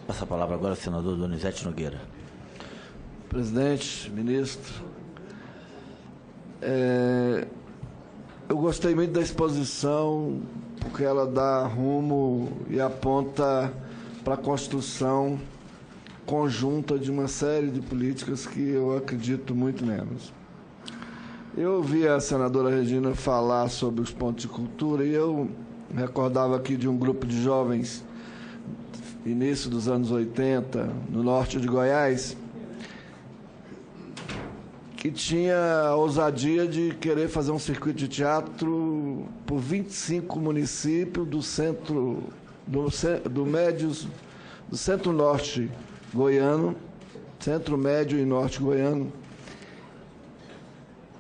Passa a palavra agora ao senador Donizete Nogueira. Presidente, ministro, eu gostei muito da exposição, porque ela dá rumo e aponta para a construção conjunta de uma série de políticas que eu acredito muito nelas. Eu ouvi a senadora Regina falar sobre os pontos de cultura e eu recordava aqui de um grupo de jovens, início dos anos 80, no norte de Goiás, que tinha a ousadia de querer fazer um circuito de teatro por 25 municípios do centro, do centro-norte goiano, centro-médio e norte goiano.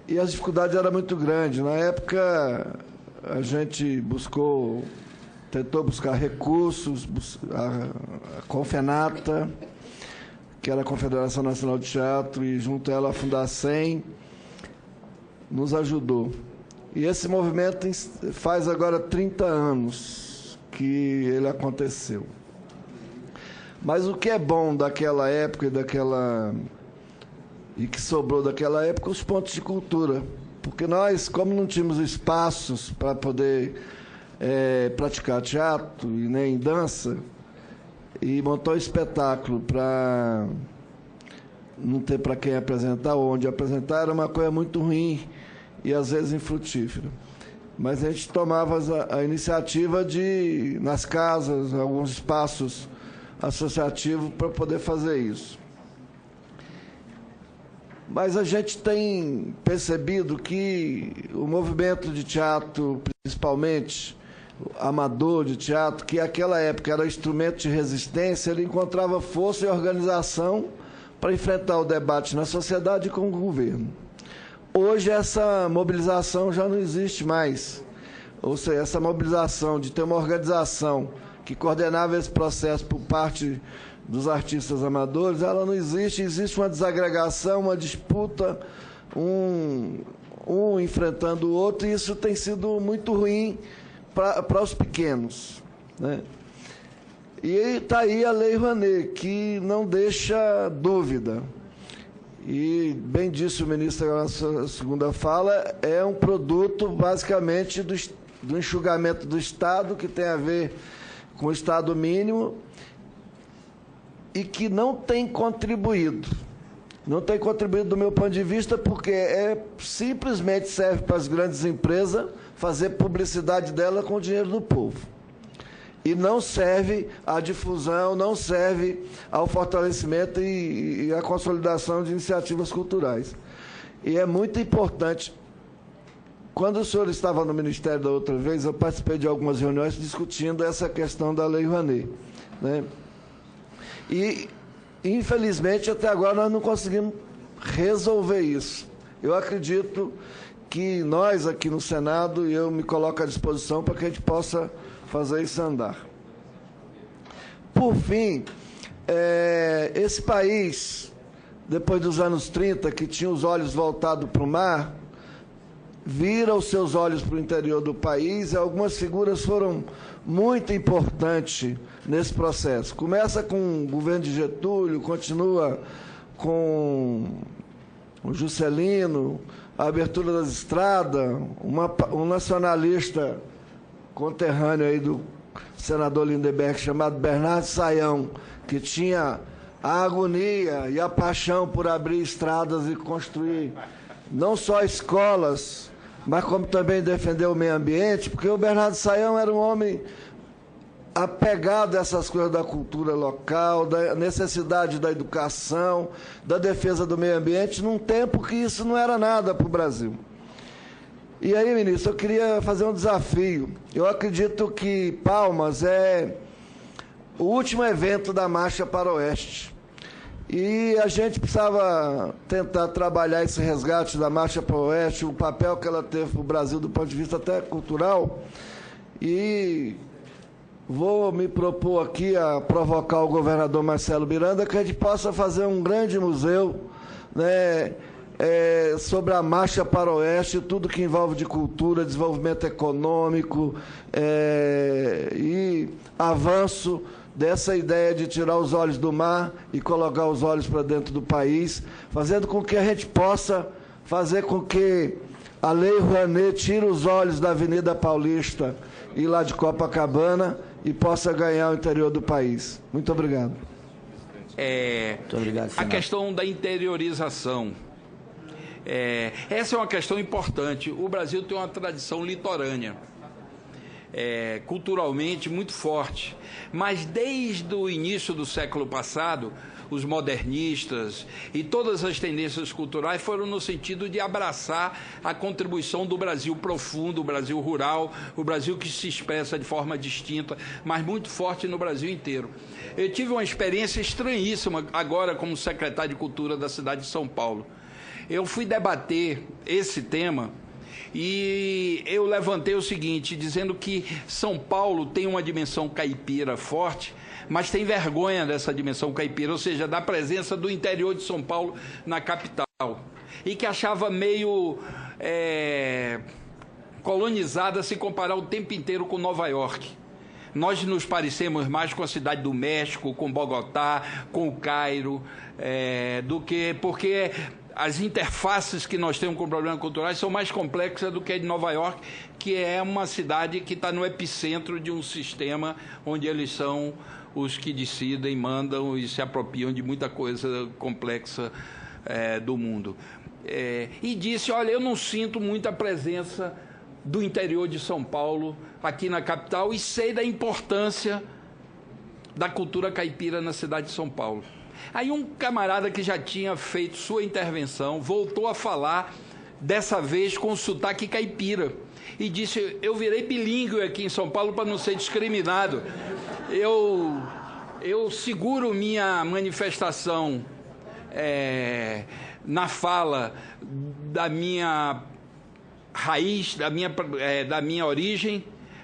E as dificuldades eram muito grandes. Na época, a gente tentou buscar recursos, a Confenata, que era a Confederação Nacional de Teatro, e junto a ela a Fundacem, nos ajudou. E esse movimento faz agora 30 anos que ele aconteceu. Mas o que é bom daquela época e que sobrou daquela época, os pontos de cultura. Porque nós, como não tínhamos espaços para poder praticar teatro e nem dança, e montar um espetáculo para não ter para quem apresentar ou onde apresentar, era uma coisa muito ruim e às vezes infrutífera. Mas a gente tomava a iniciativa de, nas casas, alguns espaços associativos, para poder fazer isso. Mas a gente tem percebido que o movimento de teatro, principalmente amador de teatro, que naquela época era instrumento de resistência, ele encontrava força e organização para enfrentar o debate na sociedade e com o governo. Hoje essa mobilização já não existe mais. Ou seja, essa mobilização de ter uma organização que coordenava esse processo por parte dos artistas amadores, ela não existe. Existe uma desagregação, uma disputa, um enfrentando o outro, e isso tem sido muito ruim para os pequenos, né? E está aí a Lei Rouanet, que não deixa dúvida. E, bem disse o ministro na sua segunda fala, é um produto, basicamente, do enxugamento do Estado, que tem a ver com o Estado mínimo, e que não tem contribuído. Não tem contribuído do meu ponto de vista, porque simplesmente serve para as grandes empresas fazer publicidade dela com o dinheiro do povo. E não serve à difusão, não serve ao fortalecimento e à consolidação de iniciativas culturais. E é muito importante. Quando o senhor estava no Ministério da outra vez, eu participei de algumas reuniões discutindo essa questão da Lei Rouanet, né? E, infelizmente, até agora nós não conseguimos resolver isso. Eu acredito que nós aqui no Senado, e eu me coloco à disposição para que a gente possa fazer isso andar. Por fim, esse país, depois dos anos 30, que tinha os olhos voltados para o mar, vira os seus olhos para o interior do país, e algumas figuras foram muito importantes nesse processo. Começa com o governo de Getúlio, continua com o Juscelino, a abertura das estradas, um nacionalista conterrâneo aí do senador Lindenberg, chamado Bernardo Sayão, que tinha a agonia e a paixão por abrir estradas e construir não só escolas, mas como também defender o meio ambiente, porque o Bernardo Sayão era um homem apegado a essas coisas da cultura local, da necessidade da educação, da defesa do meio ambiente, num tempo que isso não era nada para o Brasil. E aí, ministro, eu queria fazer um desafio. Eu acredito que Palmas é o último evento da Marcha para o Oeste. E a gente precisava tentar trabalhar esse resgate da Marcha para o Oeste, o papel que ela teve para o Brasil do ponto de vista até cultural. E vou me propor aqui a provocar o governador Marcelo Miranda que a gente possa fazer um grande museu, né, sobre a Marcha para o Oeste, tudo que envolve de cultura, desenvolvimento econômico e avanço dessa ideia de tirar os olhos do mar e colocar os olhos para dentro do país, fazendo com que a gente possa fazer com que a Lei Rouanet tire os olhos da Avenida Paulista e lá de Copacabana e possa ganhar o interior do país. Muito obrigado. Muito obrigado, senador. A questão da interiorização. Essa é uma questão importante. O Brasil tem uma tradição litorânea, culturalmente muito forte, mas desde o início do século passado, os modernistas e todas as tendências culturais foram no sentido de abraçar a contribuição do Brasil profundo, o Brasil rural, o Brasil que se expressa de forma distinta, mas muito forte no Brasil inteiro. Eu tive uma experiência estranhíssima agora como secretário de Cultura da cidade de São Paulo. Eu fui debater esse tema e eu levantei o seguinte, dizendo que São Paulo tem uma dimensão caipira forte, mas tem vergonha dessa dimensão caipira, ou seja, da presença do interior de São Paulo na capital, e que achava meio colonizada se comparar o tempo inteiro com Nova York. Nós nos parecemos mais com a cidade do México, com Bogotá, com o Cairo, porque as interfaces que nós temos com problemas culturais são mais complexas do que a de Nova York, que é uma cidade que está no epicentro de um sistema onde eles são os que decidem, mandam e se apropriam de muita coisa complexa do mundo. E disse, olha, eu não sinto muita presença do interior de São Paulo aqui na capital e sei da importância da cultura caipira na cidade de São Paulo. Aí um camarada que já tinha feito sua intervenção voltou a falar, dessa vez com sotaque caipira, e disse, eu virei bilíngue aqui em São Paulo para não ser discriminado. Eu seguro minha manifestação na fala da minha raiz, da minha origem,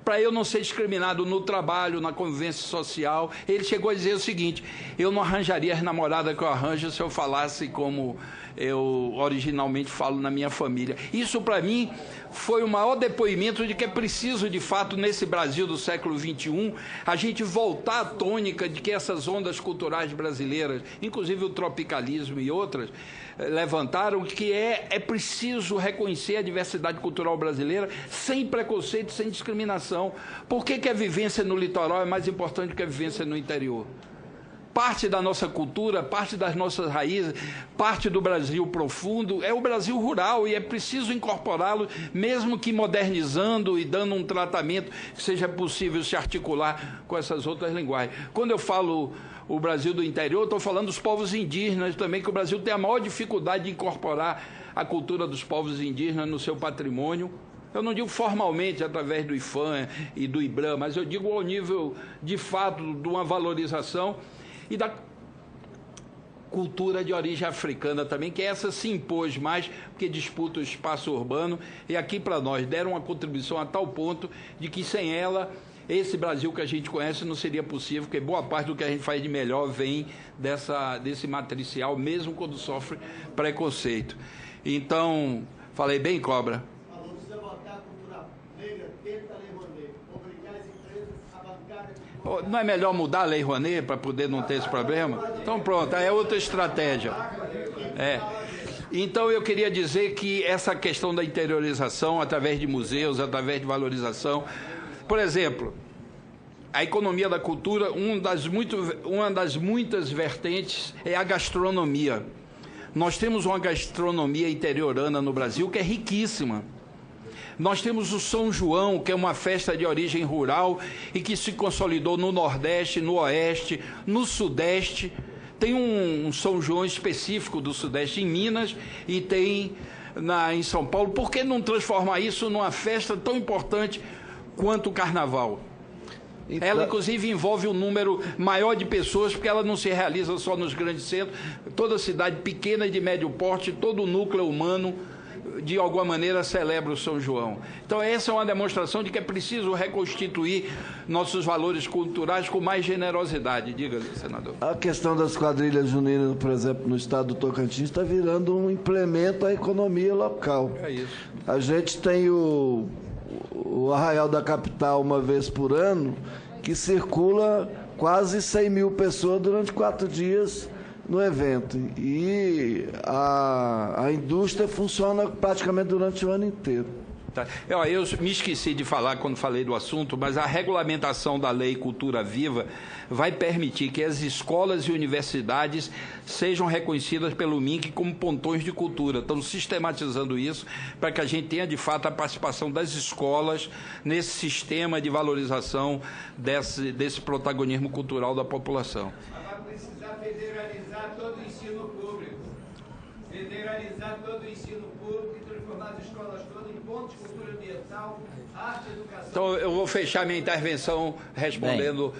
para eu não ser discriminado no trabalho, na convivência social. Ele chegou a dizer o seguinte, eu não arranjaria as namoradas que eu arranjo se eu falasse como eu originalmente falo na minha família. Isso, para mim, foi o maior depoimento de que é preciso, de fato, nesse Brasil do século XXI, a gente voltar à tônica de que essas ondas culturais brasileiras, inclusive o tropicalismo e outras, levantaram, que é preciso reconhecer a diversidade cultural brasileira sem preconceito, sem discriminação. Por que a vivência no litoral é mais importante que a vivência no interior? Parte da nossa cultura, parte das nossas raízes, parte do Brasil profundo é o Brasil rural e é preciso incorporá-lo, mesmo que modernizando e dando um tratamento que seja possível se articular com essas outras linguagens. Quando eu falo o Brasil do interior, estou falando dos povos indígenas também, que o Brasil tem a maior dificuldade de incorporar a cultura dos povos indígenas no seu patrimônio. Eu não digo formalmente através do IFAM e do IBRAM, mas eu digo ao nível, de fato, de uma valorização e da cultura de origem africana também, que essa se impôs mais, porque disputa o espaço urbano, e aqui para nós deram uma contribuição a tal ponto de que sem ela, esse Brasil que a gente conhece não seria possível, porque boa parte do que a gente faz de melhor vem desse matricial, mesmo quando sofre preconceito. Então, falei bem, Cobra? Não é melhor mudar a Lei Rouanet para poder não ter esse problema? Então pronto, é outra estratégia. Então eu queria dizer que essa questão da interiorização, através de museus, através de valorização, por exemplo, a economia da cultura, uma das muitas vertentes é a gastronomia. Nós temos uma gastronomia interiorana no Brasil que é riquíssima. Nós temos o São João, que é uma festa de origem rural e que se consolidou no Nordeste, no Oeste, no Sudeste. Tem um São João específico do Sudeste em Minas e tem em São Paulo. Por que não transformar isso numa festa tão importante quanto o Carnaval? Então, ela, inclusive, envolve um número maior de pessoas, porque ela não se realiza só nos grandes centros. Toda cidade pequena e de médio porte, todo o núcleo humano, de alguma maneira, celebra o São João. Então, essa é uma demonstração de que é preciso reconstituir nossos valores culturais com mais generosidade. Diga, senador. A questão das quadrilhas juninas, por exemplo, no estado do Tocantins, está virando um implemento à economia local. É isso. A gente tem o Arraial da Capital uma vez por ano, que circula quase 100 mil pessoas durante 4 dias no evento. E a indústria funciona praticamente durante o ano inteiro. Tá. Eu me esqueci de falar quando falei do assunto, mas a regulamentação da Lei Cultura Viva vai permitir que as escolas e universidades sejam reconhecidas pelo MINC como pontões de cultura. Estamos sistematizando isso para que a gente tenha, de fato, a participação das escolas nesse sistema de valorização desse protagonismo cultural da população. Vai precisar federalizar todo o ensino público. Federalizar todo o ensino público e transformar as escolas todas em pontos de cultura ambiental, arte e educação. Então, eu vou fechar minha intervenção respondendo...